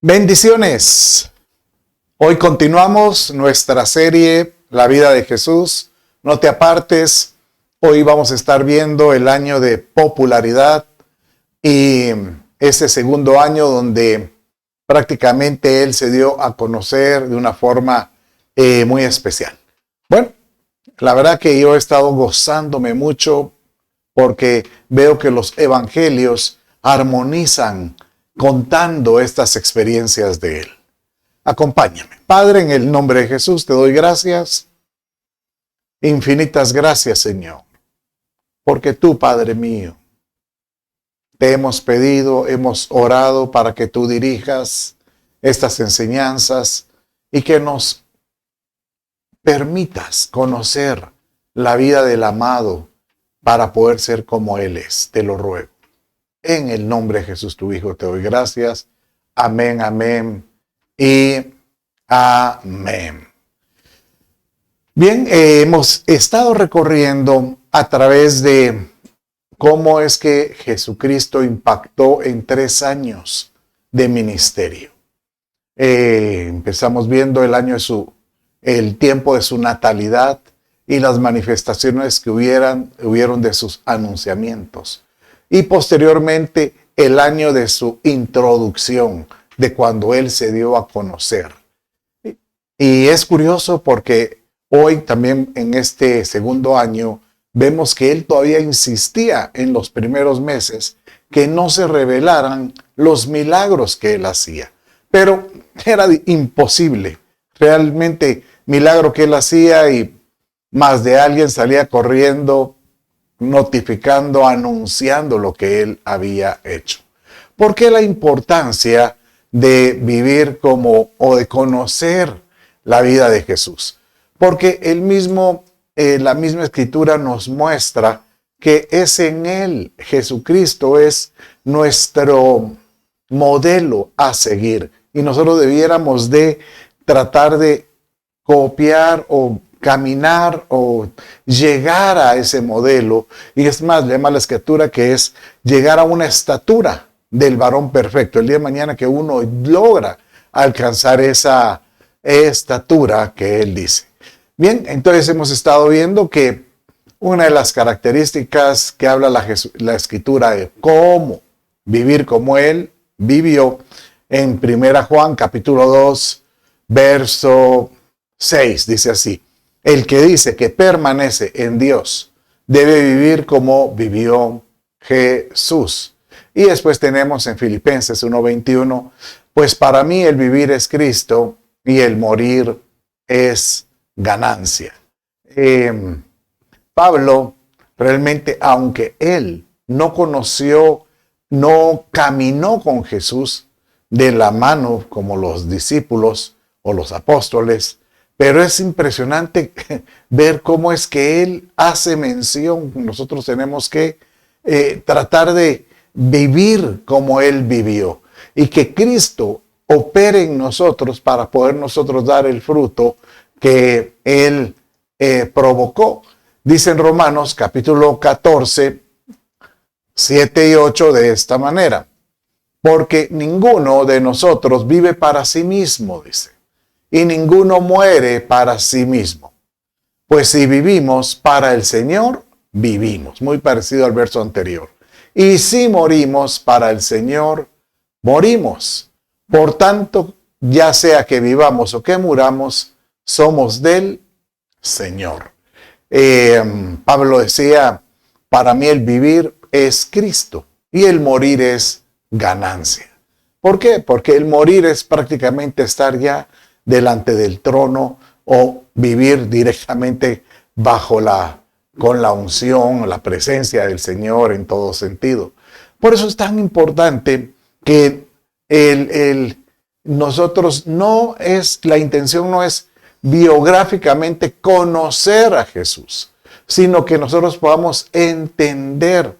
Bendiciones. Hoy continuamos nuestra serie La vida de Jesús. No te apartes. Hoy vamos a estar viendo el año de popularidad y ese segundo año donde prácticamente Él se dio a conocer de una forma muy especial. Bueno, la verdad que yo he estado gozándome mucho porque veo que los evangelios armonizan contando estas experiencias de Él. Acompáñame. Padre, en el nombre de Jesús te doy gracias. Infinitas gracias, Señor. Porque tú, Padre mío, te hemos pedido, hemos orado para que tú dirijas estas enseñanzas y que nos permitas conocer la vida del amado para poder ser como Él es. Te lo ruego. En el nombre de Jesús, tu Hijo, te doy gracias. Amén, amén y amén. Bien, hemos estado recorriendo a través de cómo es que Jesucristo impactó en 3 años de ministerio. Empezamos viendo el tiempo de su natalidad y las manifestaciones que hubieron de sus anunciamientos. Y posteriormente el año de su introducción, de cuando Él se dio a conocer. Y es curioso porque hoy también en este segundo año vemos que Él todavía insistía en los primeros meses que no se revelaran los milagros que Él hacía. Pero era imposible. Realmente milagro que Él hacía y más de alguien salía corriendo, notificando, anunciando lo que Él había hecho. ¿Por qué la importancia de vivir o de conocer la vida de Jesús? Porque la misma Escritura nos muestra que es en Él, Jesucristo es nuestro modelo a seguir. Y nosotros debiéramos de tratar de copiar o caminar o llegar a ese modelo. Y es más, le llama la Escritura que es llegar a una estatura del varón perfecto. El día de mañana que uno logra alcanzar esa estatura que Él dice. Bien, entonces hemos estado viendo que una de las características que habla la Escritura de cómo vivir como Él vivió en 1 Juan capítulo 2, verso 6, dice así: el que dice que permanece en Dios debe vivir como vivió Jesús. Y después tenemos en Filipenses 1:21, pues para mí el vivir es Cristo y el morir es ganancia. Pablo realmente, aunque él no caminó con Jesús de la mano como los discípulos o los apóstoles, pero es impresionante ver cómo es que él hace mención. Nosotros tenemos que tratar de vivir como Él vivió y que Cristo opere en nosotros para poder nosotros dar el fruto que Él provocó. Dice en Romanos capítulo 14, 7 y 8 de esta manera: porque ninguno de nosotros vive para sí mismo, dice, y ninguno muere para sí mismo. Pues si vivimos para el Señor, vivimos. Muy parecido al verso anterior. Y si morimos para el Señor, morimos. Por tanto, ya sea que vivamos o que muramos, somos del Señor. Pablo decía, para mí el vivir es Cristo y el morir es ganancia. ¿Por qué? Porque el morir es prácticamente estar ya delante del trono o vivir directamente con la unción, la presencia del Señor en todo sentido. Por eso es tan importante que nosotros la intención no es biográficamente conocer a Jesús, sino que nosotros podamos entender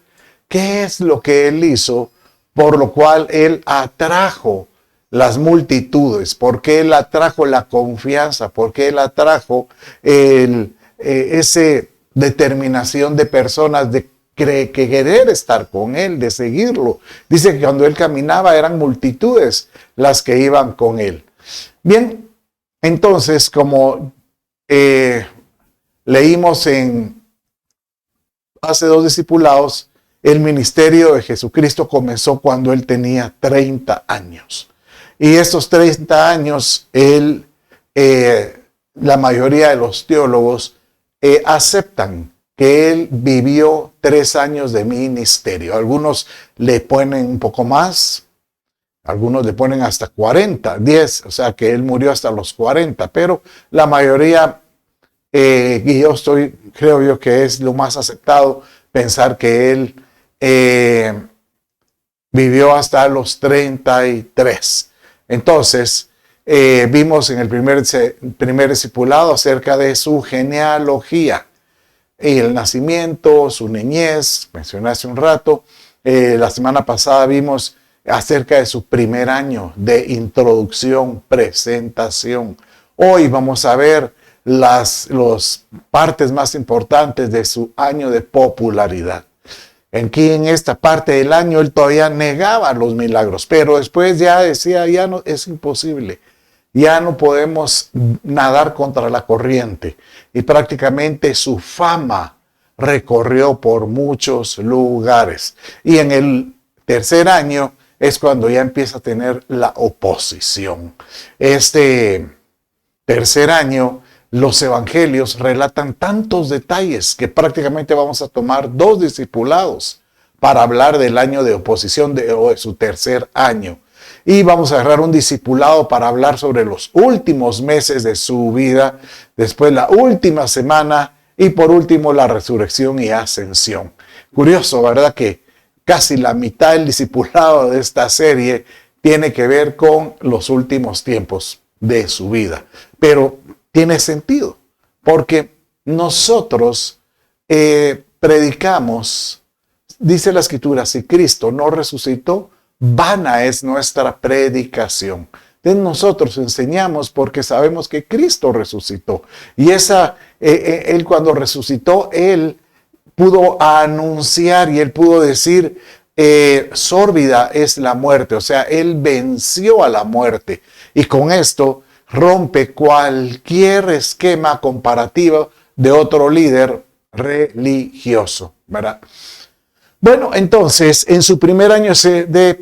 qué es lo que Él hizo, por lo cual Él atrajo las multitudes, porque Él atrajo la confianza, porque Él atrajo esa determinación de personas querer estar con él, de seguirlo. Dice que cuando él caminaba eran multitudes las que iban con él. Bien, entonces, como leímos hace 2 discipulados, el ministerio de Jesucristo comenzó cuando él tenía 30 años. Y estos 30 años, la mayoría de los teólogos aceptan que él vivió 3 años de ministerio. Algunos le ponen un poco más, algunos le ponen hasta 40, 10, o sea que él murió hasta los 40, pero la mayoría, y creo yo que es lo más aceptado, pensar que él vivió hasta los 33. Entonces, vimos en el primer discipulado acerca de su genealogía, el nacimiento, su niñez, mencioné hace un rato. La semana pasada vimos acerca de su primer año de introducción, presentación. Hoy vamos a ver las partes más importantes de su año de popularidad. Aquí en esta parte del año él todavía negaba los milagros, pero después ya decía, ya no, es imposible. Ya no podemos nadar contra la corriente. Y prácticamente su fama recorrió por muchos lugares. Y en el tercer año es cuando ya empieza a tener la oposición. Este tercer año, los evangelios relatan tantos detalles que prácticamente vamos a tomar 2 discipulados para hablar del año de oposición o de su tercer año. Y vamos a agarrar un discipulado para hablar sobre los últimos meses de su vida, después la última semana y por último la resurrección y ascensión. Curioso, ¿verdad? Que casi la mitad del discipulado de esta serie tiene que ver con los últimos tiempos de su vida. Pero tiene sentido, porque nosotros predicamos, dice la Escritura, si Cristo no resucitó, vana es nuestra predicación. Entonces nosotros enseñamos porque sabemos que Cristo resucitó. Y él cuando resucitó, él pudo anunciar y él pudo decir, sórbida es la muerte. O sea, él venció a la muerte. Y con esto rompe cualquier esquema comparativo de otro líder religioso, ¿verdad? Bueno, entonces, en su primer año de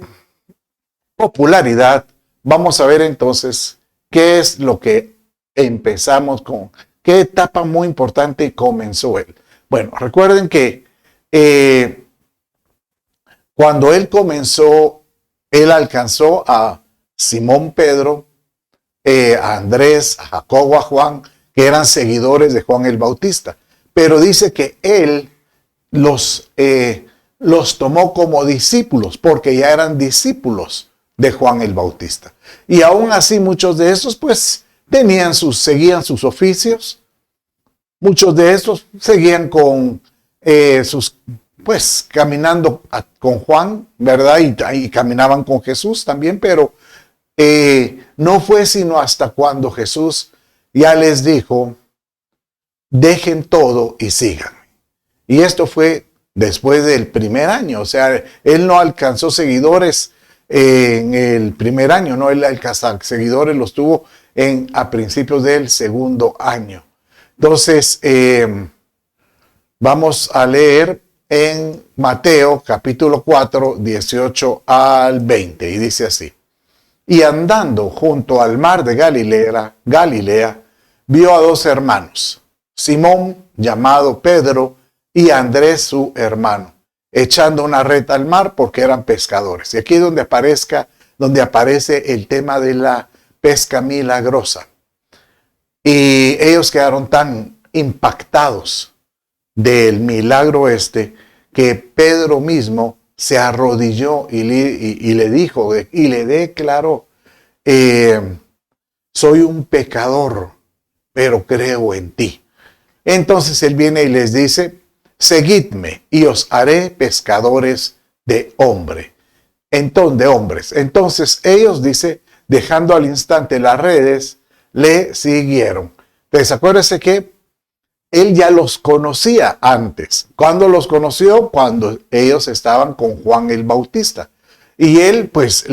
popularidad, vamos a ver entonces qué es lo que empezamos con, qué etapa muy importante comenzó él. Bueno, recuerden que cuando él comenzó, él alcanzó a Simón Pedro, a Andrés, a Jacobo, a Juan, que eran seguidores de Juan el Bautista. Pero dice que él los tomó como discípulos, porque ya eran discípulos de Juan el Bautista. Y aún así muchos de esos pues seguían sus oficios. Muchos de esos seguían con caminando con Juan, ¿verdad? Y caminaban con Jesús también, pero no fue sino hasta cuando Jesús ya les dijo, dejen todo y síganme. Y esto fue después del primer año, o sea, él no alcanzó seguidores en el primer año, no, él alcanzó seguidores, los tuvo a principios del segundo año. Entonces, vamos a leer en Mateo capítulo 4, 18 al 20, y dice así. Y andando junto al mar de Galilea, vio a 2 hermanos, Simón, llamado Pedro, y Andrés, su hermano, echando una red al mar porque eran pescadores. Y aquí es donde aparece el tema de la pesca milagrosa. Y ellos quedaron tan impactados del milagro que Pedro mismo se arrodilló y le dijo, y le declaró, soy un pecador, pero creo en ti. Entonces él viene y les dice, seguidme y os haré pescadores de hombres. Entonces ellos, dice, dejando al instante las redes, le siguieron. Entonces acuérdense que él ya los conocía antes. ¿Cuándo los conoció? Cuando ellos estaban con Juan el Bautista. Y él pues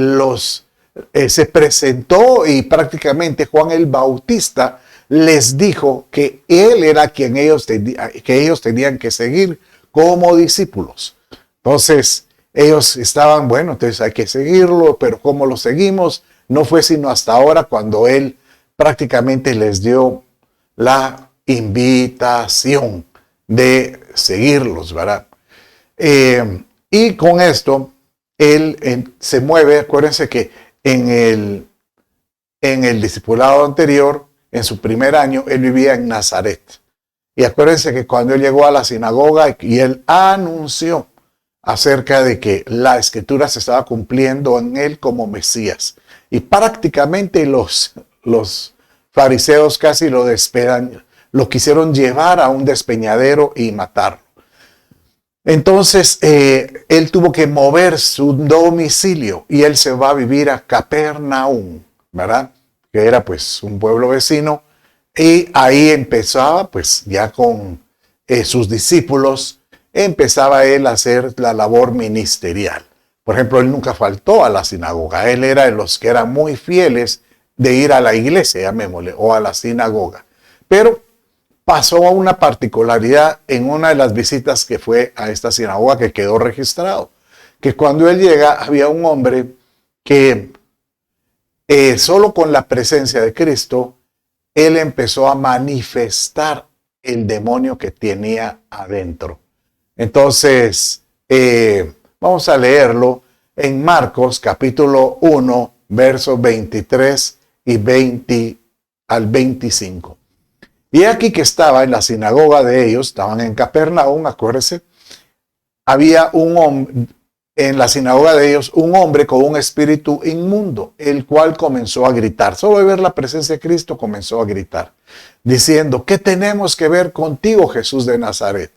se presentó y prácticamente Juan el Bautista les dijo que él era quien que ellos tenían que seguir como discípulos. Entonces ellos estaban, bueno, entonces hay que seguirlo, pero ¿cómo lo seguimos? No fue sino hasta ahora cuando él prácticamente les dio la invitación de seguirlos, ¿verdad? Y con esto, él se mueve. Acuérdense que en el discipulado anterior, en su primer año, él vivía en Nazaret. Y acuérdense que cuando él llegó a la sinagoga y él anunció acerca de que la escritura se estaba cumpliendo en él como Mesías. Y prácticamente los fariseos casi lo quisieron llevar a un despeñadero y matarlo. Entonces, él tuvo que mover su domicilio y él se va a vivir a Capernaum, ¿verdad? Que era pues un pueblo vecino. Y ahí empezaba pues ya con sus discípulos, empezaba él a hacer la labor ministerial. Por ejemplo, él nunca faltó a la sinagoga. Él era de los que eran muy fieles de ir a la iglesia, llamémosle, o a la sinagoga. Pero pasó a una particularidad en una de las visitas que fue a esta sinagoga que quedó registrado. Que cuando él llega había un hombre que solo con la presencia de Cristo, él empezó a manifestar el demonio que tenía adentro. Entonces, vamos a leerlo en Marcos capítulo 1, versos 23 y 20 al 25. Y aquí que estaba en la sinagoga de ellos, estaban en Capernaum, acuérdense, había en la sinagoga de ellos un hombre con un espíritu inmundo, el cual comenzó a gritar. Solo de ver la presencia de Cristo comenzó a gritar, diciendo: ¿qué tenemos que ver contigo, Jesús de Nazaret?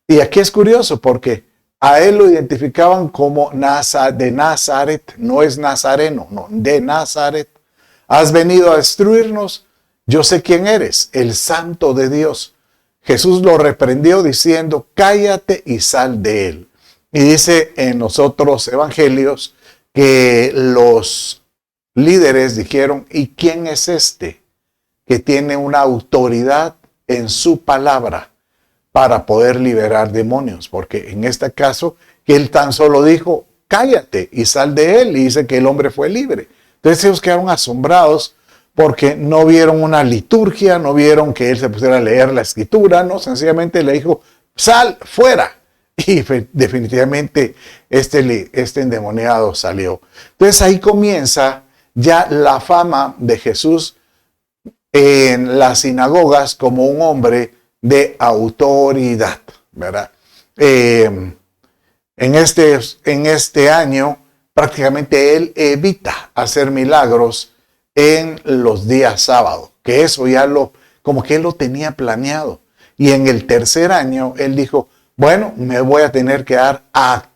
Y aquí es curioso porque a él lo identificaban como de Nazaret, no es nazareno, no, de Nazaret. ¿Has venido a destruirnos? Yo sé quién eres, el Santo de Dios. Jesús lo reprendió diciendo: cállate y sal de él. Y dice en los otros evangelios que los líderes dijeron: ¿y quién es este que tiene una autoridad en su palabra para poder liberar demonios? Porque en este caso, que él tan solo dijo: cállate y sal de él, y dice que el hombre fue libre. Entonces ellos quedaron asombrados porque no vieron una liturgia, no vieron que él se pusiera a leer la escritura, no, sencillamente le dijo: sal fuera. Y definitivamente este endemoniado salió. Entonces ahí comienza ya la fama de Jesús en las sinagogas como un hombre de autoridad, ¿verdad? En este año prácticamente él evita hacer milagros en los días sábados, que eso ya como que él lo tenía planeado. Y en el tercer año él dijo: bueno, me voy a tener que dar a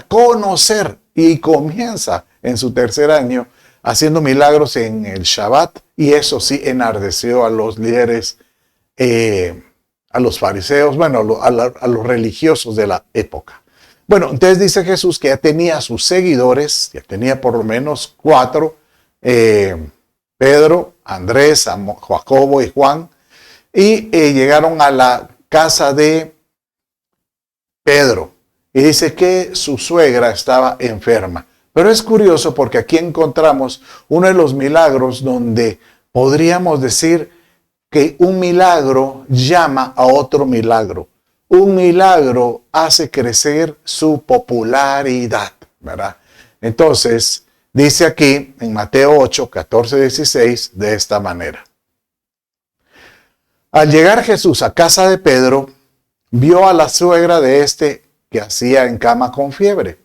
conocer. Y comienza en su tercer año haciendo milagros en el Shabbat. Y eso sí enardeció a los líderes, a los fariseos, bueno, a los religiosos de la época. Bueno, entonces dice Jesús que ya tenía sus seguidores, ya tenía por lo menos 4, Pedro, Andrés, Jacobo y Juan, y llegaron a la casa de Pedro, y dice que su suegra estaba enferma. Pero es curioso porque aquí encontramos uno de los milagros donde podríamos decir que un milagro llama a otro milagro. Un milagro hace crecer su popularidad, ¿verdad? Entonces, dice aquí en Mateo 8, 14, 16, de esta manera. Al llegar Jesús a casa de Pedro, vio a la suegra de este que yacía en cama con fiebre.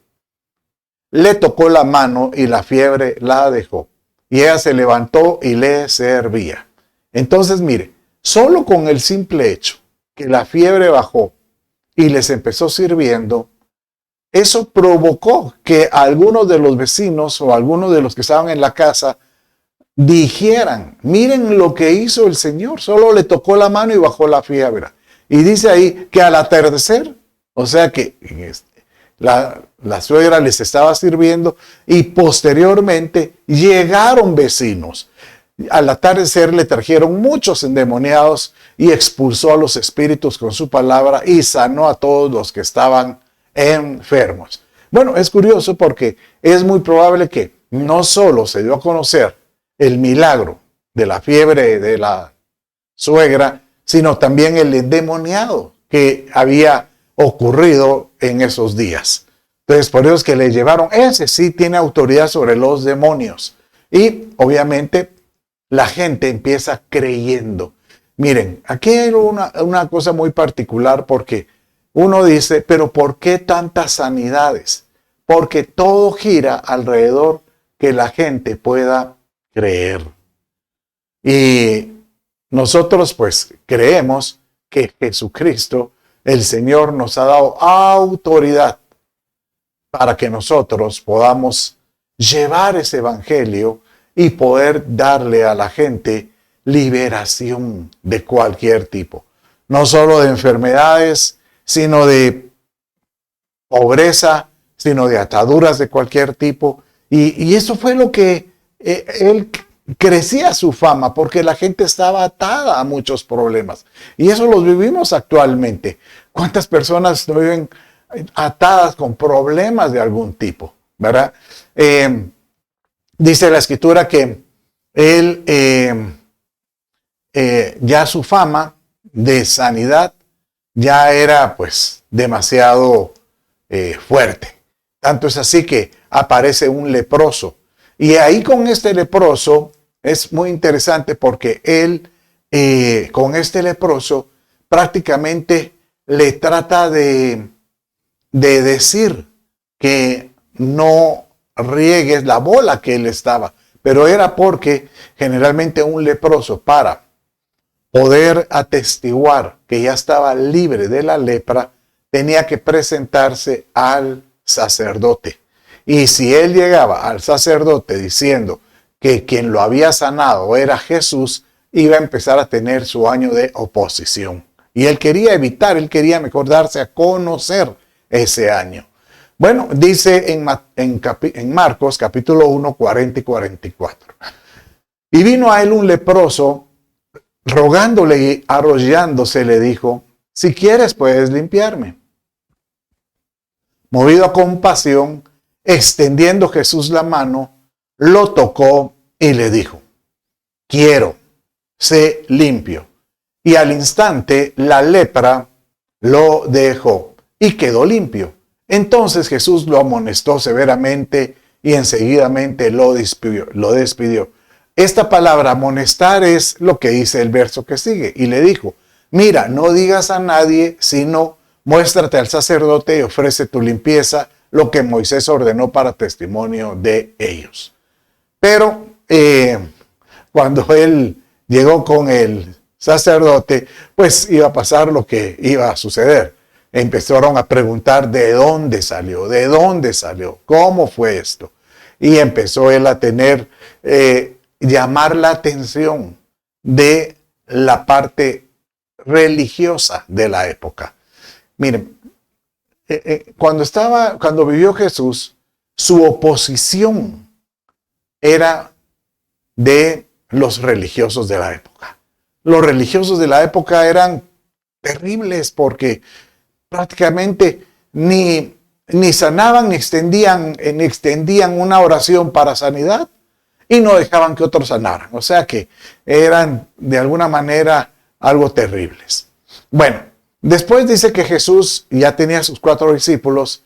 Le tocó la mano y la fiebre la dejó. Y ella se levantó y le servía. Entonces, mire, solo con el simple hecho que la fiebre bajó y les empezó sirviendo, eso provocó que algunos de los vecinos o algunos de los que estaban en la casa dijeran, miren lo que hizo el Señor, solo le tocó la mano y bajó la fiebre. Y dice ahí que al atardecer, o sea que la suegra les estaba sirviendo y posteriormente llegaron vecinos. Al atardecer le trajeron muchos endemoniados y expulsó a los espíritus con su palabra y sanó a todos los que estaban enfermos. Bueno, es curioso porque es muy probable que no solo se dio a conocer el milagro de la fiebre de la suegra, sino también el endemoniado que había ocurrido en esos días. Entonces, por eso es que le llevaron, ese sí tiene autoridad sobre los demonios. Y obviamente la gente empieza creyendo. Miren, aquí hay una cosa muy particular porque uno dice, pero ¿por qué tantas sanidades? Porque todo gira alrededor que la gente pueda creer. Y nosotros pues creemos que Jesucristo, el Señor, nos ha dado autoridad para que nosotros podamos llevar ese evangelio y poder darle a la gente liberación de cualquier tipo. No solo de enfermedades, sino de pobreza, sino de ataduras de cualquier tipo. Y eso fue lo que él crecía su fama, porque la gente estaba atada a muchos problemas. Y eso los vivimos actualmente. ¿Cuántas personas no viven atadas con problemas de algún tipo? ¿Verdad? Dice la Escritura que él, ya su fama de sanidad ya era pues demasiado fuerte. Tanto es así que aparece un leproso. Y ahí con este leproso es muy interesante porque él con este leproso prácticamente le trata de decir que no riegues la bola que él estaba. Pero era porque generalmente un leproso, para poder atestiguar que ya estaba libre de la lepra, tenía que presentarse al sacerdote. Y si él llegaba al sacerdote diciendo que quien lo había sanado era Jesús, iba a empezar a tener su año de oposición. Y él quería evitar, él quería mejor darse a conocer ese año. Bueno, dice en Marcos capítulo 1, 40 y 44. Y vino a él un leproso, rogándole y arrodillándose, le dijo, si quieres puedes limpiarme. Movido a compasión, extendiendo Jesús la mano, lo tocó y le dijo, quiero, sé limpio. Y al instante la lepra lo dejó y quedó limpio. Entonces Jesús lo amonestó severamente y enseguidamente lo despidió. Esta palabra amonestar es lo que dice el verso que sigue. Y le dijo, mira, no digas a nadie, sino muéstrate al sacerdote y ofrece tu limpieza, lo que Moisés ordenó para testimonio de ellos. Pero cuando él llegó con el sacerdote, pues iba a pasar lo que iba a suceder. Empezaron a preguntar de dónde salió, cómo fue esto. Y empezó él a tener, llamar la atención de la parte religiosa de la época. Miren, cuando vivió Jesús, su oposición era de los religiosos de la época. Los religiosos de la época eran terribles porque prácticamente ni sanaban ni extendían una oración para sanidad y no dejaban que otros sanaran. O sea que eran de alguna manera algo terribles. Bueno, después dice que Jesús ya tenía sus 4 discípulos.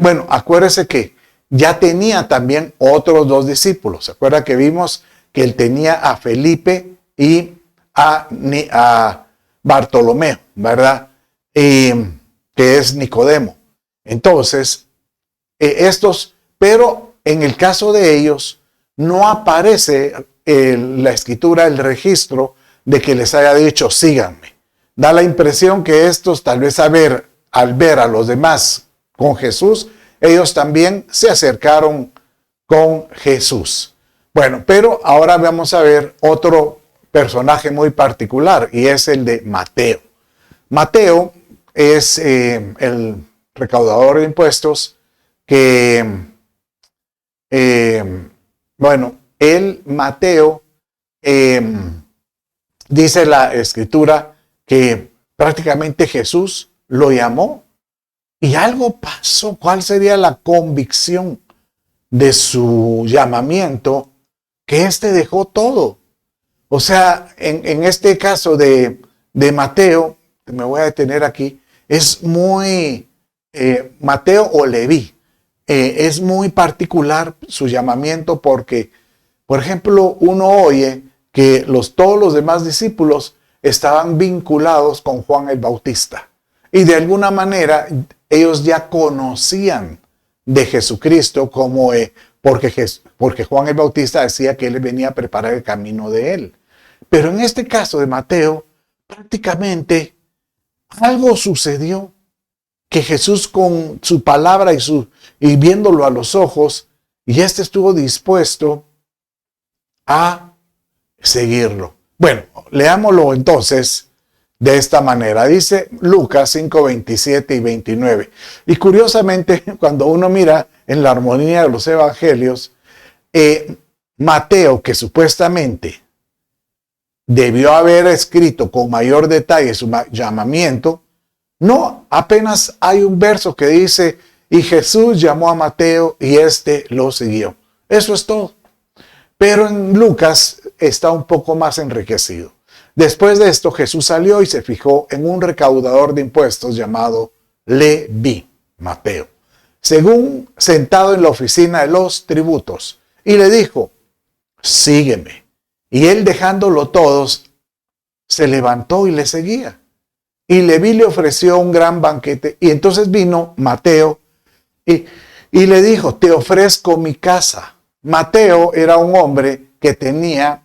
Bueno, acuérdese que ya tenía también otros 2 discípulos. ¿Se acuerda que vimos que él tenía a Felipe y a Bartolomeo, ¿verdad? Que es Nicodemo. Entonces, pero en el caso de ellos, no aparece la escritura, el registro de que les haya dicho, síganme. Da la impresión que estos, tal vez al ver a los demás con Jesús, ellos también se acercaron con Jesús. Bueno, pero ahora vamos a ver otro personaje muy particular y es el de Mateo. Mateo es el recaudador de impuestos que, bueno, Mateo, dice la escritura que prácticamente Jesús lo llamó y algo pasó. ¿Cuál sería la convicción de su llamamiento? Que éste dejó todo. O sea, en este caso de Mateo, me voy a detener aquí, es muy, Mateo o Leví, es muy particular su llamamiento porque, por ejemplo, uno oye que todos los demás discípulos estaban vinculados con Juan el Bautista. Y de alguna manera ellos ya conocían de Jesucristo porque Juan el Bautista decía que él venía a preparar el camino de él. Pero en este caso de Mateo, prácticamente algo sucedió que Jesús con su palabra y viéndolo a los ojos, y estuvo dispuesto a seguirlo. Bueno, leámoslo entonces de esta manera. Dice Lucas 5, 27 y 29. Y curiosamente, cuando uno mira en la armonía de los evangelios, Mateo, que supuestamente debió haber escrito con mayor detalle su llamamiento, no, apenas hay un verso que dice, y Jesús llamó a Mateo y lo siguió. Eso es todo. Pero en Lucas está un poco más enriquecido. Después de esto, Jesús salió y se fijó en un recaudador de impuestos llamado Leví, Mateo, según sentado en la oficina de los tributos, y le dijo, sígueme. Y él, dejándolo todos, se levantó y le seguía. Y Leví le ofreció un gran banquete. Y entonces vino Mateo y le dijo, te ofrezco mi casa. Mateo era un hombre que tenía,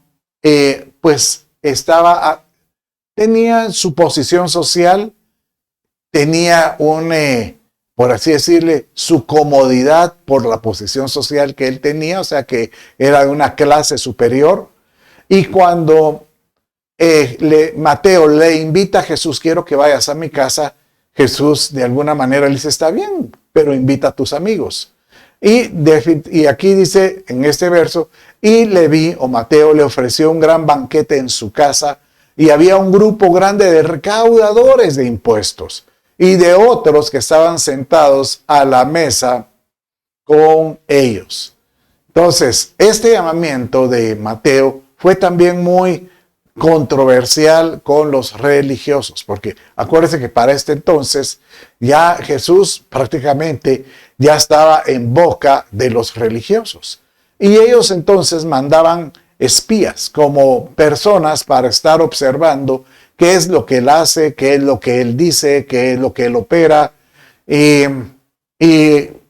tenía su posición social, tenía por así decirle, su comodidad por la posición social que él tenía, o sea que era de una clase superior. Y cuando Mateo le invita a Jesús, quiero que vayas a mi casa, Jesús de alguna manera le dice, está bien, pero invita a tus amigos. Y aquí dice en este verso, y Leví o Mateo le ofreció un gran banquete en su casa, y había un grupo grande de recaudadores de impuestos y de otros que estaban sentados a la mesa con ellos. Entonces, este llamamiento de Mateo fue también muy controversial con los religiosos, porque acuérdense que para este entonces ya Jesús prácticamente ya estaba en boca de los religiosos. Y ellos entonces mandaban espías como personas para estar observando qué es lo que él hace, qué es lo que él dice, qué es lo que él opera. Y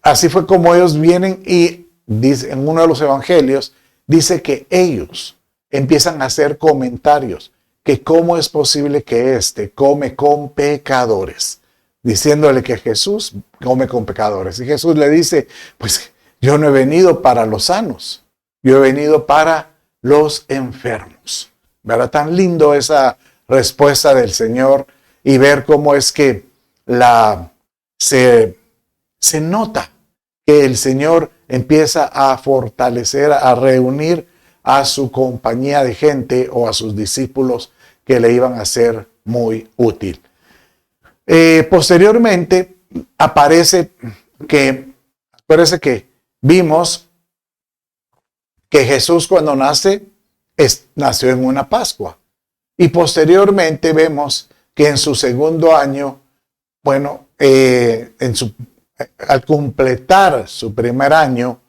así fue como ellos vienen y dice, en uno de los evangelios dice que ellos empiezan a hacer comentarios que cómo es posible que come con pecadores, diciéndole que Jesús come con pecadores. Y Jesús le dice, pues yo no he venido para los sanos, yo he venido para los enfermos. ¿Verdad? Tan lindo esa respuesta del Señor y ver cómo es que se nota que el Señor empieza a fortalecer, a reunir a su compañía de gente o a sus discípulos que le iban a ser muy útil. Posteriormente aparece que vimos que Jesús cuando nació en una Pascua. Y posteriormente vemos que en su segundo año, al completar su primer año,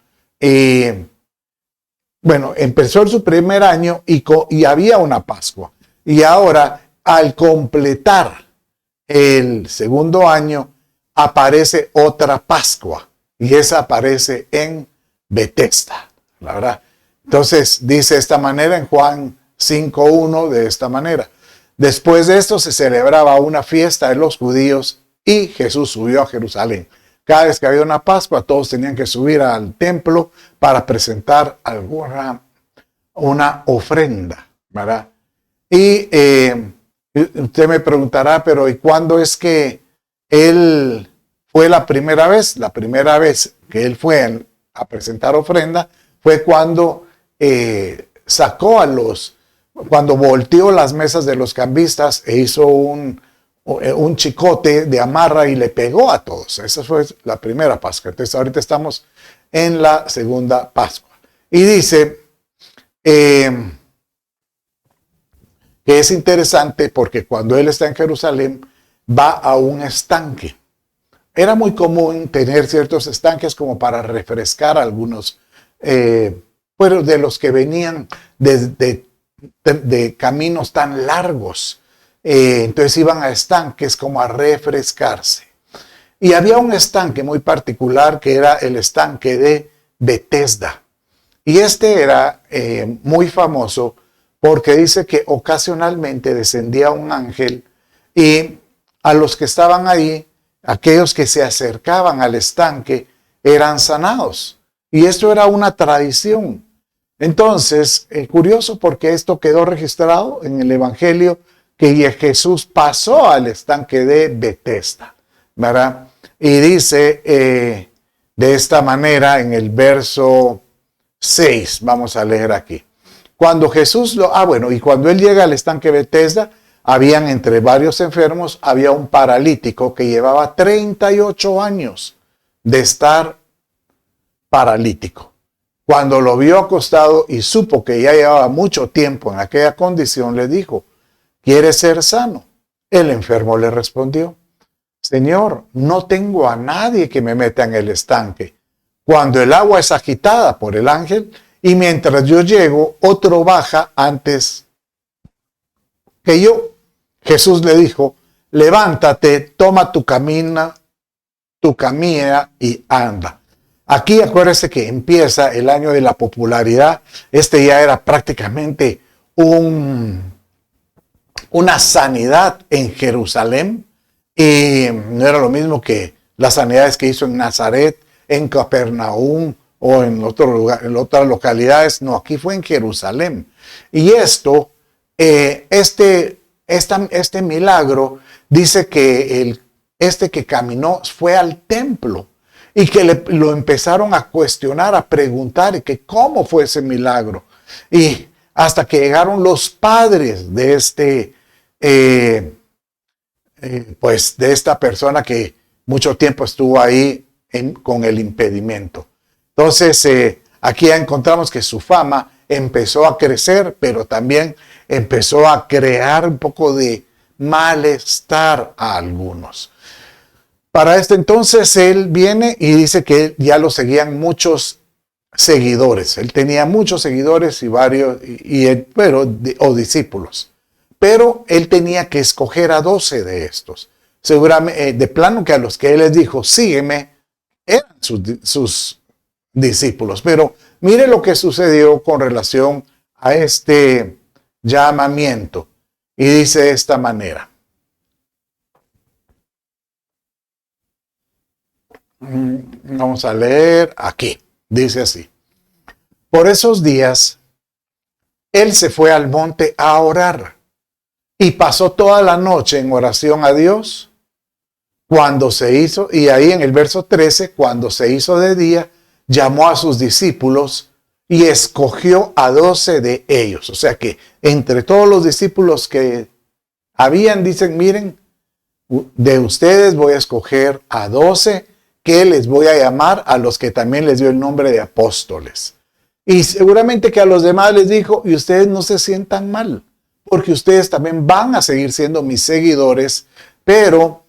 empezó su primer año y había una Pascua. Y ahora, al completar el segundo año, aparece otra Pascua. Y esa aparece en Betesda, la verdad. Entonces, dice de esta manera en Juan 5:1, de esta manera. Después de esto se celebraba una fiesta de los judíos y Jesús subió a Jerusalén. Cada vez que había una Pascua, todos tenían que subir al templo para presentar alguna una ofrenda, ¿verdad? Y usted me preguntará, pero ¿y cuándo es que él fue la primera vez? La primera vez que él fue a presentar ofrenda fue cuando sacó cuando volteó las mesas de los cambistas e hizo un chicote de amarra y le pegó a todos. Esa fue la primera Pascua. Entonces ahorita estamos en la segunda Pascua. Y dice que es interesante porque cuando él está en Jerusalén va a un estanque. Era muy común tener ciertos estanques como para refrescar a algunos, pero de los que venían de caminos tan largos. Entonces iban a estanques como a refrescarse. Y había un estanque muy particular que era el estanque de Betesda. Y este era muy famoso porque dice que ocasionalmente descendía un ángel y a los que estaban ahí, aquellos que se acercaban al estanque, eran sanados. Y esto era una tradición. Entonces, curioso porque esto quedó registrado en el Evangelio que Jesús pasó al estanque de Betesda, ¿verdad? Y dice de esta manera en el verso 6, vamos a leer aquí. Cuando Jesús y cuando él llega al estanque de Betesda, habían entre varios enfermos, había un paralítico que llevaba 38 años de estar paralítico. Cuando lo vio acostado y supo que ya llevaba mucho tiempo en aquella condición, le dijo: ¿quieres ser sano? El enfermo le respondió: Señor, no tengo a nadie que me meta en el estanque cuando el agua es agitada por el ángel, y mientras yo llego, otro baja antes que yo. Jesús le dijo: levántate, toma tu camilla y anda. Aquí acuérdese que empieza el año de la popularidad. Este ya era prácticamente una sanidad en Jerusalén, y no era lo mismo que las sanidades que hizo en Nazaret, en Capernaum o en otro lugar, en otras localidades. No, aquí fue en Jerusalén. Y esto, este milagro dice que que caminó fue al templo y que lo empezaron a cuestionar, a preguntar que cómo fue ese milagro. Y hasta que llegaron los padres de de esta persona que mucho tiempo estuvo ahí con el impedimento. Entonces, aquí ya encontramos que su fama empezó a crecer, pero también empezó a crear un poco de malestar a algunos. Para este entonces, él viene y dice que ya lo seguían muchos seguidores. Él tenía muchos seguidores y varios, o discípulos. Pero él tenía que escoger a 12 de estos. Seguramente, de plano que a los que él les dijo, sígueme, eran sus discípulos. Pero mire lo que sucedió con relación a este llamamiento. Y dice de esta manera. Vamos a leer aquí. Dice así: por esos días, él se fue al monte a orar y pasó toda la noche en oración a Dios. Cuando se hizo, y ahí en el verso 13, cuando se hizo de día, llamó a sus discípulos y escogió a 12 de ellos. O sea que entre todos los discípulos que habían, dicen, miren, de ustedes voy a escoger a 12 que les voy a llamar, a los que también les dio el nombre de apóstoles. Y seguramente que a los demás les dijo: y ustedes no se sientan mal, porque ustedes también van a seguir siendo mis seguidores, pero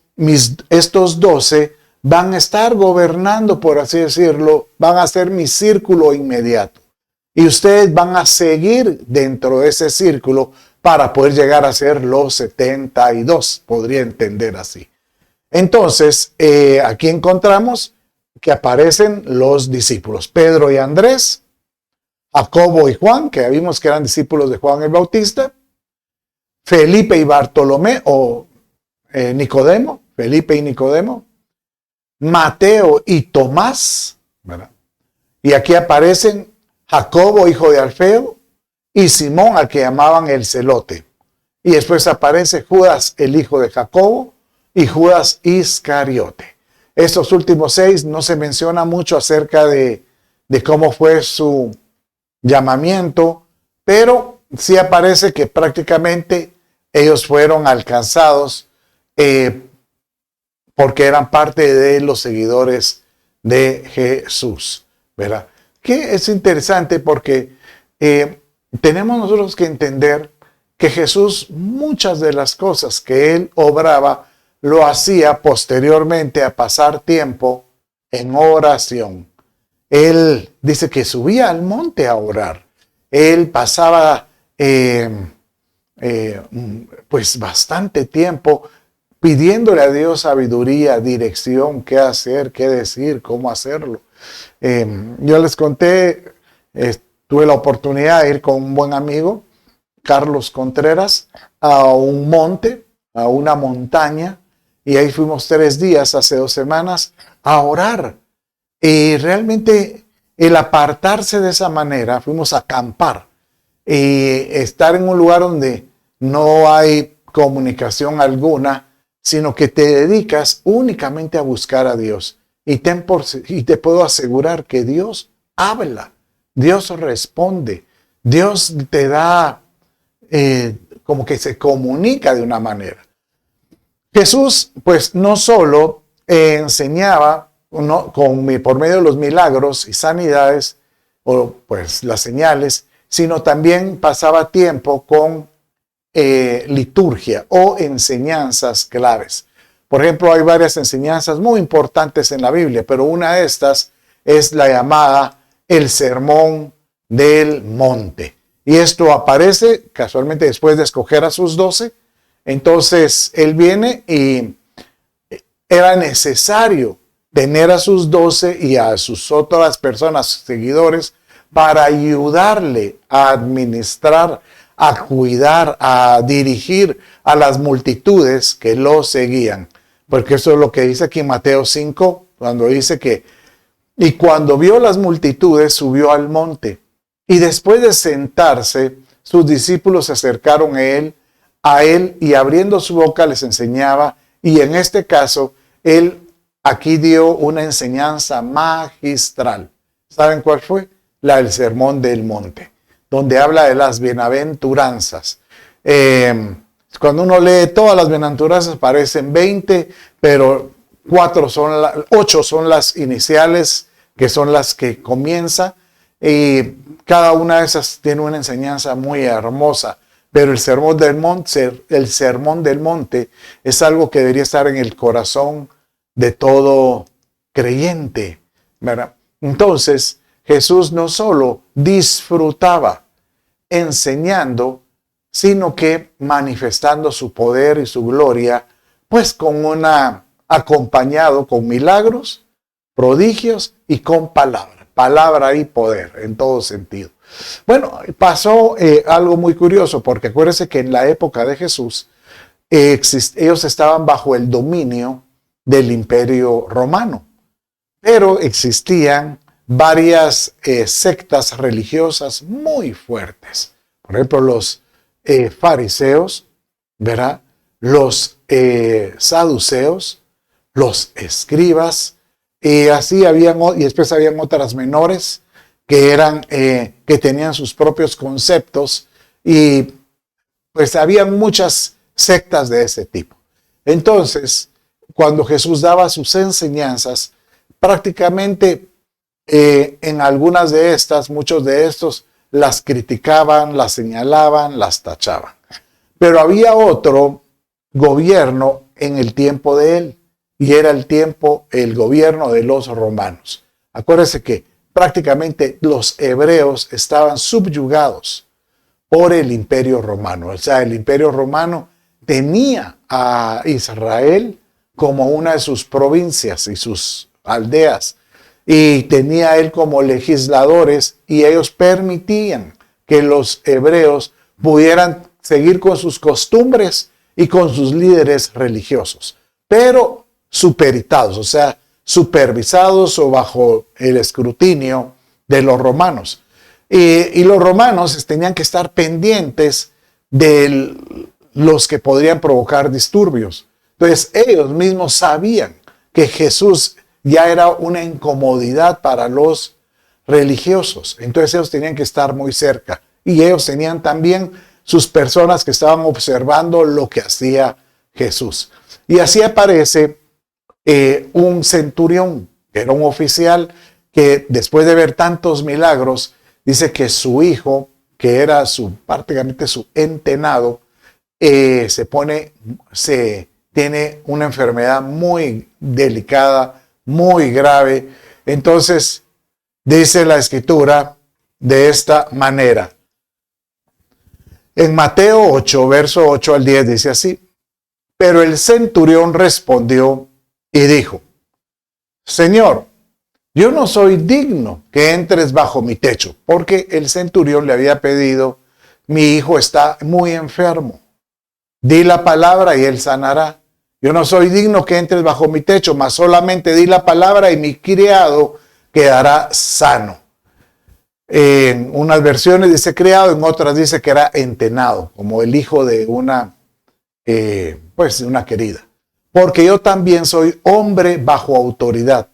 estos 12 van a estar gobernando, por así decirlo, van a ser mi círculo inmediato. Y ustedes van a seguir dentro de ese círculo para poder llegar a ser los 72, podría entender así. Entonces, aquí encontramos que aparecen los discípulos: Pedro y Andrés, Jacobo y Juan, que vimos que eran discípulos de Juan el Bautista, Felipe y Bartolomé, o Nicodemo, Felipe y Nicodemo, Mateo y Tomás, ¿verdad? Y aquí aparecen Jacobo, hijo de Alfeo, y Simón, al que llamaban el Celote. Y después aparece Judas, el hijo de Jacobo, y Judas Iscariote. Estos últimos 6 no se menciona mucho acerca de cómo fue su llamamiento, pero sí aparece que prácticamente ellos fueron alcanzados porque eran parte de los seguidores de Jesús, ¿verdad? Que es interesante porque tenemos nosotros que entender que Jesús, muchas de las cosas que él obraba, lo hacía posteriormente a pasar tiempo en oración. Él dice que subía al monte a orar. Él pasaba pues bastante tiempo pidiéndole a Dios sabiduría, dirección, qué hacer, qué decir, cómo hacerlo. Yo les conté, tuve la oportunidad de ir con un buen amigo, Carlos Contreras, a un monte, a una montaña, y ahí fuimos 3 días, hace 2 semanas, a orar. Y realmente el apartarse de esa manera, fuimos a acampar y estar en un lugar donde no hay comunicación alguna, sino que te dedicas únicamente a buscar a Dios. Y te puedo asegurar que Dios habla, Dios responde, Dios te da, como que se comunica de una manera. Jesús, pues no solo enseñaba por medio de los milagros y sanidades, o pues las señales, sino también pasaba tiempo con liturgia o enseñanzas claves. Por ejemplo, hay varias enseñanzas muy importantes en la Biblia, pero una de estas es la llamada el Sermón del Monte. Y esto aparece casualmente después de escoger a sus 12. Entonces, él viene y era necesario tener a sus 12 y a sus otras personas, seguidores, para ayudarle a administrar, a cuidar, a dirigir a las multitudes que lo seguían. Porque eso es lo que dice aquí en Mateo 5, cuando dice que, y cuando vio las multitudes, subió al monte. Y después de sentarse, sus discípulos se acercaron a él y abriendo su boca les enseñaba. Y en este caso, él aquí dio una enseñanza magistral. ¿Saben cuál fue? La del Sermón del Monte, donde habla de las bienaventuranzas. Cuando uno lee todas las bienaventuranzas parecen 20, pero 8 son las iniciales, que son las que comienza, y cada una de esas tiene una enseñanza muy hermosa. Pero el Sermón del Monte es algo que debería estar en el corazón de todo creyente, ¿verdad? Entonces, Jesús no solo disfrutaba enseñando, sino que manifestando su poder y su gloria, pues acompañado con milagros, prodigios y con palabra y poder en todo sentido. Bueno, pasó algo muy curioso, porque acuérdense que en la época de Jesús ellos estaban bajo el dominio del Imperio Romano, pero existían varias sectas religiosas muy fuertes. Por ejemplo, los fariseos, ¿verdad? Los saduceos, los escribas, y así y después habían otras menores que que tenían sus propios conceptos, y pues habían muchas sectas de ese tipo. Entonces, cuando Jesús daba sus enseñanzas, prácticamente en algunas de estas, muchos de estos las criticaban, las señalaban, las tachaban. Pero había otro gobierno en el tiempo de él, y era el gobierno de los romanos. Acuérdense que prácticamente los hebreos estaban subyugados por el Imperio Romano. O sea, el Imperio Romano tenía a Israel como una de sus provincias y sus aldeas, y tenía él como legisladores, y ellos permitían que los hebreos pudieran seguir con sus costumbres y con sus líderes religiosos, pero superitados, o sea, supervisados o bajo el escrutinio de los romanos. Y los romanos tenían que estar pendientes de los que podrían provocar disturbios. Entonces ellos mismos sabían que Jesús ya era una incomodidad para los religiosos. Entonces ellos tenían que estar muy cerca. Y ellos tenían también sus personas que estaban observando lo que hacía Jesús. Y así aparece un centurión, que era un oficial que después de ver tantos milagros, dice que su hijo, que era prácticamente su entenado, tiene una enfermedad muy delicada, muy grave. Entonces, dice la Escritura de esta manera. En Mateo 8, verso 8 al 10 dice así: pero el centurión respondió y dijo: Señor, yo no soy digno que entres bajo mi techo, porque el centurión le había pedido: mi hijo está muy enfermo, di la palabra y él sanará. Yo no soy digno que entres bajo mi techo, mas solamente di la palabra y mi criado quedará sano. En unas versiones dice criado, en otras dice que era entenado, como el hijo de una querida. Porque yo también soy hombre bajo autoridad,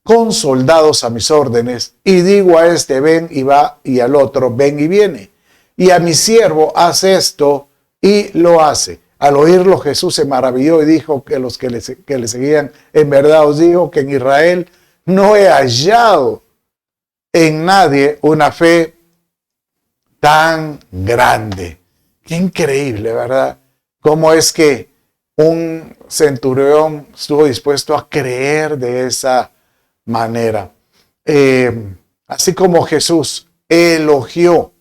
con soldados a mis órdenes, y digo a este ven y va, y al otro ven y viene. Y a mi siervo hace esto y lo hace. Al oírlo Jesús se maravilló y dijo que los que le seguían: en verdad os digo que en Israel no he hallado en nadie una fe tan grande. Qué increíble, ¿verdad? Cómo es que un centurión estuvo dispuesto a creer de esa manera. Así como Jesús elogió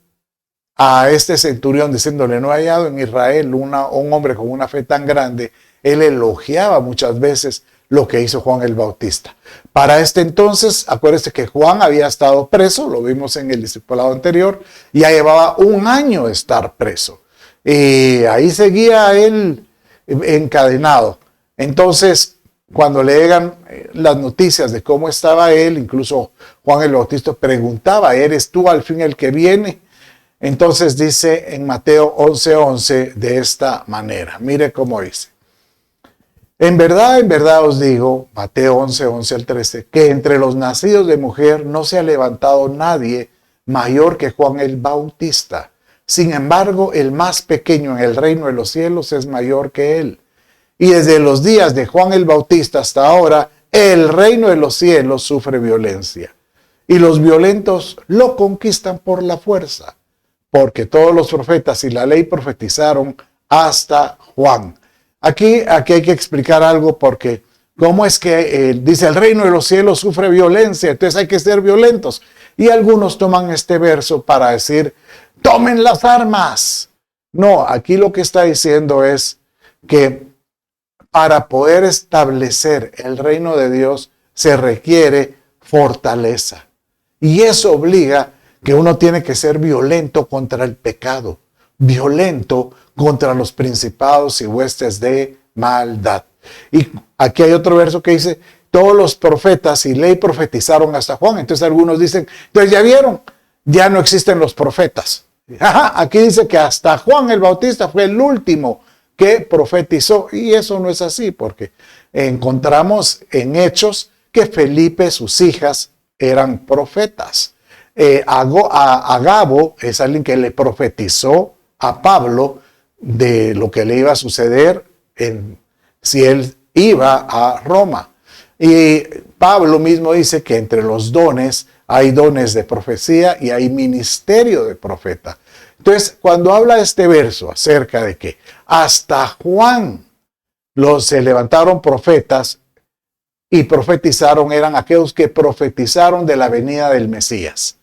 a este centurión diciéndole: no he hallado en Israel un hombre con una fe tan grande, él elogiaba muchas veces lo que hizo Juan el Bautista. Para este entonces, acuérdense que Juan había estado preso, lo vimos en el discipulado anterior, ya llevaba 1 año de estar preso. Y ahí seguía él encadenado. Entonces, cuando le llegan las noticias de cómo estaba él, incluso Juan el Bautista preguntaba: ¿eres tú al fin el que viene? Entonces dice en Mateo 11:11 de esta manera. Mire cómo dice: en verdad os digo, Mateo 11:11 al 13, que entre los nacidos de mujer no se ha levantado nadie mayor que Juan el Bautista. Sin embargo, el más pequeño en el reino de los cielos es mayor que él. Y desde los días de Juan el Bautista hasta ahora, el reino de los cielos sufre violencia. Y los violentos lo conquistan por la fuerza, porque todos los profetas y la ley profetizaron hasta Juan. Aquí hay que explicar algo, porque cómo es que dice el reino de los cielos sufre violencia, entonces hay que ser violentos. Y algunos toman este verso para decir: tomen las armas. No, aquí lo que está diciendo es que para poder establecer el reino de Dios se requiere fortaleza. Y eso obliga que uno tiene que ser violento contra el pecado, violento contra los principados y huestes de maldad. Y aquí hay otro verso que dice: todos los profetas y ley profetizaron hasta Juan. Entonces algunos dicen: entonces ya vieron, ya no existen los profetas. Aquí dice que hasta Juan el Bautista fue el último que profetizó, y eso no es así, porque encontramos en Hechos que Felipe, sus hijas, eran profetas. Agabo es alguien que le profetizó a Pablo de lo que le iba a suceder si él iba a Roma. Y Pablo mismo dice que entre los dones hay dones de profecía y hay ministerio de profeta. Entonces, cuando habla este verso acerca de que hasta Juan se levantaron profetas y profetizaron, eran aquellos que profetizaron de la venida del Mesías.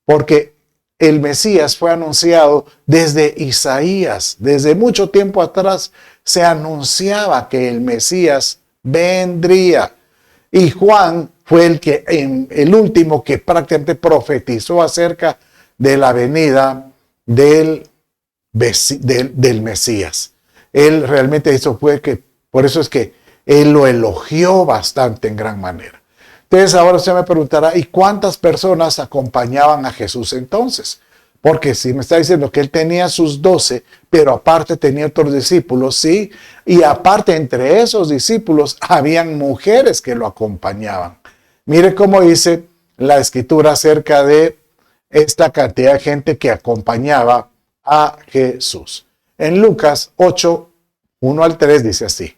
Porque el Mesías fue anunciado desde Isaías. Desde mucho tiempo atrás se anunciaba que el Mesías vendría. Y Juan fue el último que prácticamente profetizó acerca de la venida del Mesías. Él realmente por eso es que él lo elogió bastante en gran manera. Entonces ahora usted me preguntará, ¿y cuántas personas acompañaban a Jesús entonces? Porque si me está diciendo que él tenía sus 12, pero aparte tenía otros discípulos, sí, y aparte entre esos discípulos habían mujeres que lo acompañaban. Mire cómo dice la escritura acerca de esta cantidad de gente que acompañaba a Jesús. En Lucas 8, 1 al 3 dice así.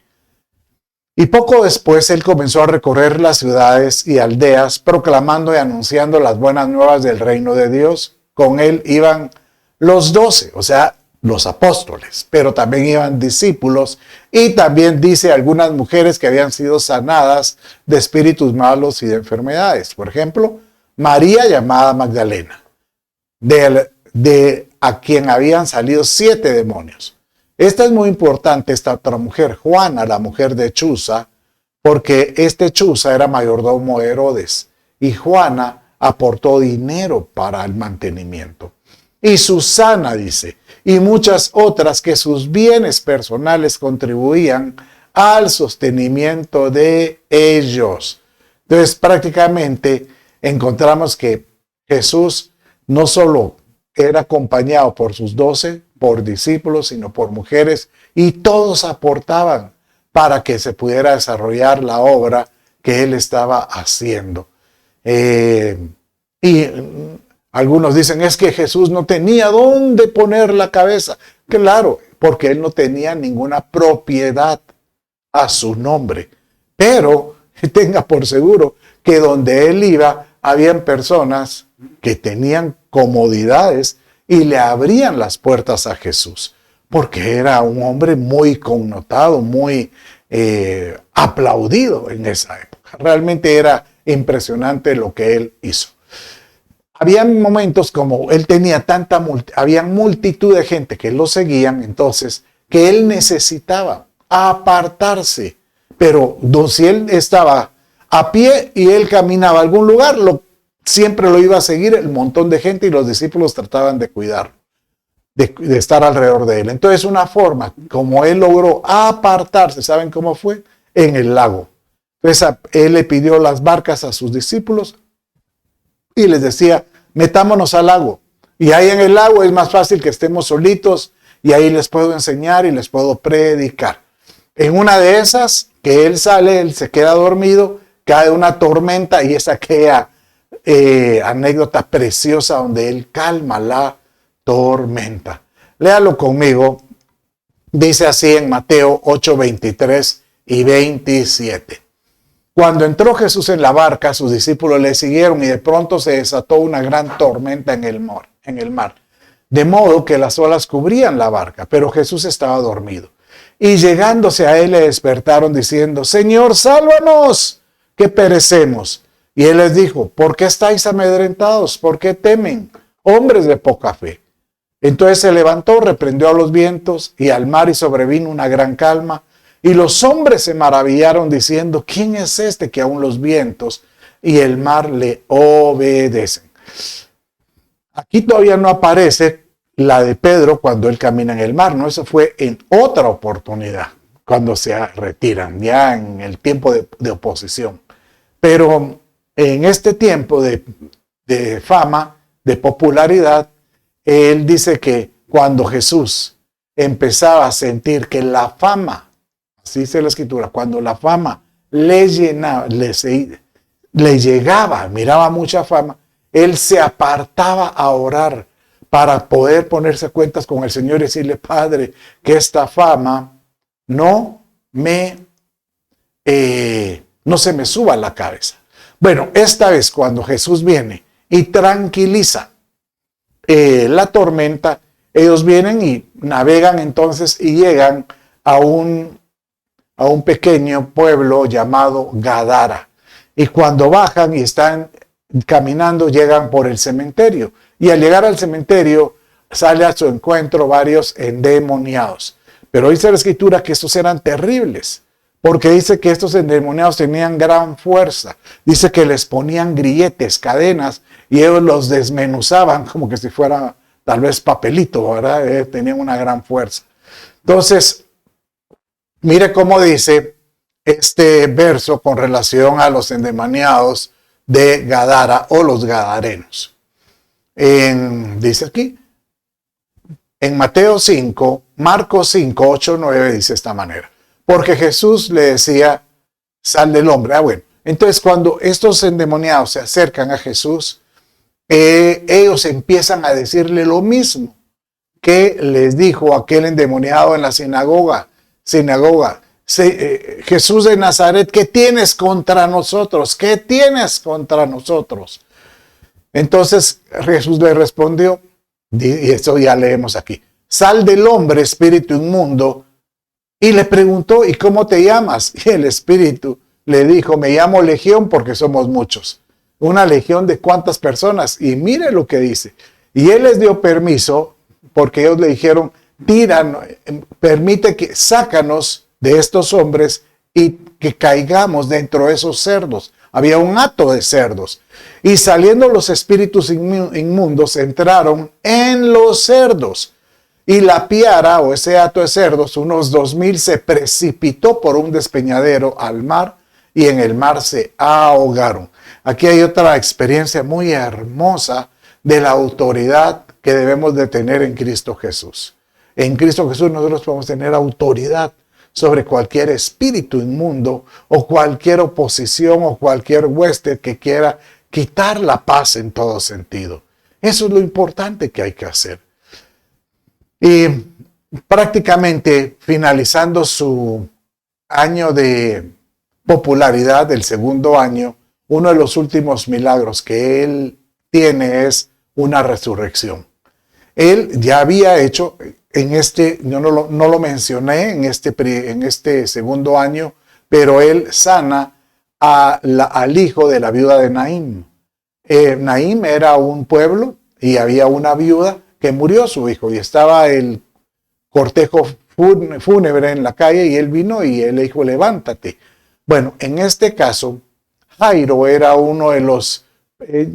Y poco después él comenzó a recorrer las ciudades y aldeas, proclamando y anunciando las buenas nuevas del reino de Dios. Con él iban los 12, o sea, los apóstoles, pero también iban discípulos y también dice algunas mujeres que habían sido sanadas de espíritus malos y de enfermedades. Por ejemplo, María llamada Magdalena, de a quien habían salido 7 demonios. Esta es muy importante, esta otra mujer, Juana, la mujer de Chuza, porque este Chuza era mayordomo de Herodes y Juana aportó dinero para el mantenimiento. Y Susana dice, y muchas otras que sus bienes personales contribuían al sostenimiento de ellos. Entonces prácticamente encontramos que Jesús no solo era acompañado por sus 12, por discípulos, sino por mujeres, y todos aportaban para que se pudiera desarrollar la obra que él estaba haciendo. Y algunos dicen, es que Jesús no tenía dónde poner la cabeza. Claro, porque él no tenía ninguna propiedad a su nombre. Pero tenga por seguro que donde él iba, habían personas que tenían comodidades y le abrían las puertas a Jesús, porque era un hombre muy connotado, muy aplaudido en esa época. Realmente era impresionante lo que él hizo. Había momentos como él tenía había multitud de gente que lo seguían, entonces, que él necesitaba apartarse. Pero si él estaba a pie y él caminaba a algún lugar, siempre lo iba a seguir el montón de gente y los discípulos trataban de cuidarlo, de estar alrededor de él. Entonces, una forma como él logró apartarse, ¿saben cómo fue? En el lago. Entonces, él le pidió las barcas a sus discípulos y les decía, metámonos al lago. Y ahí en el lago es más fácil que estemos solitos y ahí les puedo enseñar y les puedo predicar. En una de esas, que él sale, él se queda dormido, cae una tormenta y es aquella anécdota preciosa donde él calma la tormenta. Léalo conmigo. Dice así en Mateo 8, 23 y 27. Cuando entró Jesús en la barca, sus discípulos le siguieron y de pronto se desató una gran tormenta en el mar, de modo que las olas cubrían la barca, pero Jesús estaba dormido. Y llegándose a él le despertaron diciendo, Señor, sálvanos, que perecemos. Y él les dijo, ¿por qué estáis amedrentados? ¿Por qué temen, hombres de poca fe? Entonces se levantó, reprendió a los vientos y al mar y sobrevino una gran calma. Y los hombres se maravillaron diciendo, ¿quién es este que aún los vientos y el mar le obedecen? Aquí todavía no aparece la de Pedro cuando él camina en el mar, ¿no? Eso fue en otra oportunidad, cuando se retiran, ya en el tiempo de oposición. Pero en este tiempo de fama, de popularidad, él dice que cuando Jesús empezaba a sentir que la fama, así dice la escritura, cuando la fama le llenaba, le llegaba, miraba mucha fama, él se apartaba a orar para poder ponerse a cuentas con el Señor y decirle, Padre, que esta fama no se me suba a la cabeza. Bueno, esta vez cuando Jesús viene y tranquiliza la tormenta, ellos vienen y navegan entonces y llegan a un pequeño pueblo llamado Gadara. Y cuando bajan y están caminando, llegan por el cementerio. Y al llegar al cementerio, sale a su encuentro varios endemoniados. Pero dice la escritura que estos eran terribles, porque dice que estos endemoniados tenían gran fuerza. Dice que les ponían grilletes, cadenas, y ellos los desmenuzaban como que si fuera tal vez papelito, ¿verdad? Tenían una gran fuerza. Entonces, mire cómo dice este verso con relación a los endemoniados de Gadara o los gadarenos. Dice aquí, en Mateo 5, Marcos 5, 8, 9 dice de esta manera. Porque Jesús le decía, sal del hombre. Bueno, entonces cuando estos endemoniados se acercan a Jesús, ellos empiezan a decirle lo mismo que les dijo aquel endemoniado en la sinagoga. Jesús de Nazaret, ¿qué tienes contra nosotros? ¿Qué tienes contra nosotros? Entonces Jesús le respondió, y esto ya leemos aquí, sal del hombre, espíritu inmundo, y le preguntó, ¿y cómo te llamas? Y el espíritu le dijo, me llamo Legión porque somos muchos. ¿Una legión de cuántas personas? Y mire lo que dice. Y él les dio permiso, porque ellos le dijeron, permite que sácanos de estos hombres y que caigamos dentro de esos cerdos. Había un hato de cerdos. Y saliendo los espíritus inmundos entraron en los cerdos. Y la piara o ese hato de cerdos, unos 2000, se precipitó por un despeñadero al mar y en el mar se ahogaron. Aquí hay otra experiencia muy hermosa de la autoridad que debemos de tener en Cristo Jesús. En Cristo Jesús nosotros podemos tener autoridad sobre cualquier espíritu inmundo o cualquier oposición o cualquier hueste que quiera quitar la paz en todo sentido. Eso es lo importante que hay que hacer. Y prácticamente finalizando su año de popularidad, el segundo año, uno de los últimos milagros que él tiene es una resurrección. Él ya había hecho yo no lo mencioné en este segundo año, pero él sana al hijo de la viuda de Naín. Naín era un pueblo y había una viuda que murió su hijo y estaba el cortejo fúnebre en la calle y él vino y él le dijo, levántate. Bueno, en este caso, Jairo era uno de los,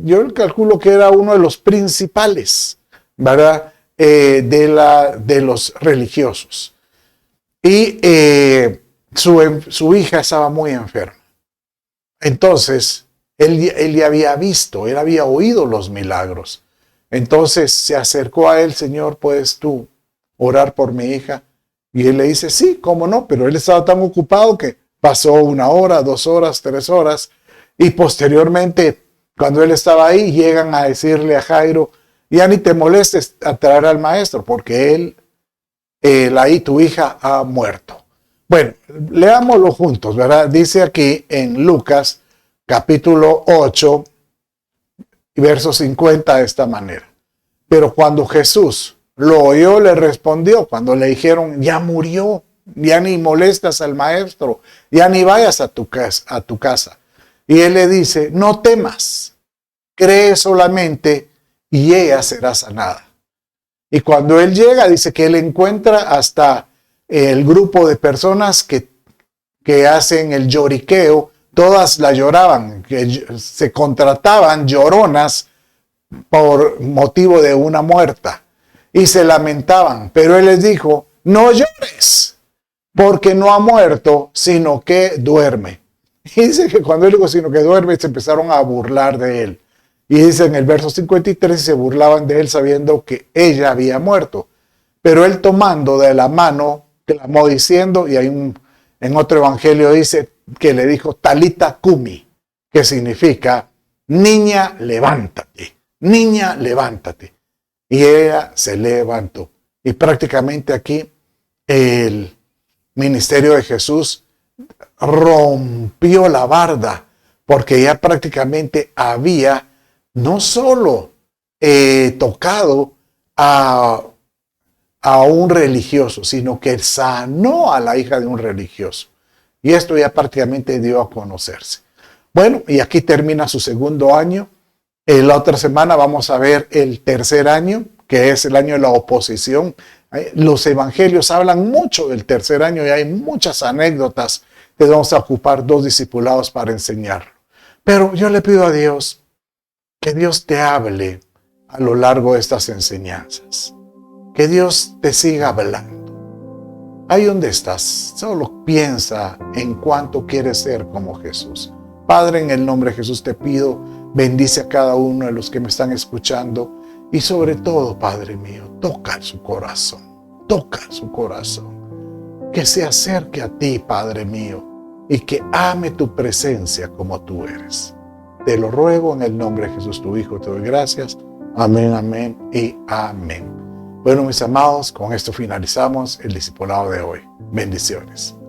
yo calculo que era uno de los principales, ¿verdad? De los religiosos. Y su hija estaba muy enferma. Entonces, él ya había visto, él había oído los milagros. Entonces se acercó a él, Señor, ¿puedes tú orar por mi hija? Y él le dice, sí, cómo no, pero él estaba tan ocupado que pasó 1 hora, 2 horas, 3 horas. Y posteriormente, cuando él estaba ahí, llegan a decirle a Jairo, ya ni te molestes a traer al maestro, porque ahí tu hija ha muerto. Bueno, leámoslo juntos, ¿verdad? Dice aquí en Lucas, capítulo 8, verso 50, de esta manera. Pero cuando Jesús lo oyó, le respondió, cuando le dijeron, ya murió, ya ni molestas al maestro, ya ni vayas a tu casa. Y él le dice, no temas, cree solamente y ella será sanada. Y cuando él llega, dice que él encuentra hasta el grupo de personas que hacen el lloriqueo, todas la lloraban, que se contrataban lloronas por motivo de una muerta y se lamentaban, pero él les dijo, no llores, porque no ha muerto, sino que duerme. Y dice que cuando él dijo, sino que duerme, se empezaron a burlar de él. Y dice en el verso 53, se burlaban de él sabiendo que ella había muerto. Pero él tomando de la mano, clamó diciendo, y en otro evangelio dice que le dijo, Talita Cumi, que significa, niña, levántate, niña, levántate. Y ella se levantó. Y prácticamente aquí el ministerio de Jesús rompió la barda, porque ya prácticamente había no solo tocado a un religioso, sino que sanó a la hija de un religioso. Y esto ya prácticamente dio a conocerse. Bueno, y aquí termina su segundo año. La otra semana vamos a ver el tercer año, que es el año de la oposición. Los evangelios hablan mucho del tercer año y hay muchas anécdotas que vamos a ocupar 2 discipulados para enseñarlo. Pero yo le pido a Dios que Dios te hable a lo largo de estas enseñanzas. Que Dios te siga hablando. Ahí donde estás, solo piensa en cuánto quieres ser como Jesús. Padre, en el nombre de Jesús te pido, bendice a cada uno de los que me están escuchando y sobre todo, Padre mío, toca su corazón, que se acerque a ti, Padre mío, y que ame tu presencia como tú eres. Te lo ruego en el nombre de Jesús, tu Hijo, te doy gracias. Amén, amén y amén. Bueno, mis amados, con esto finalizamos el discipulado de hoy. Bendiciones.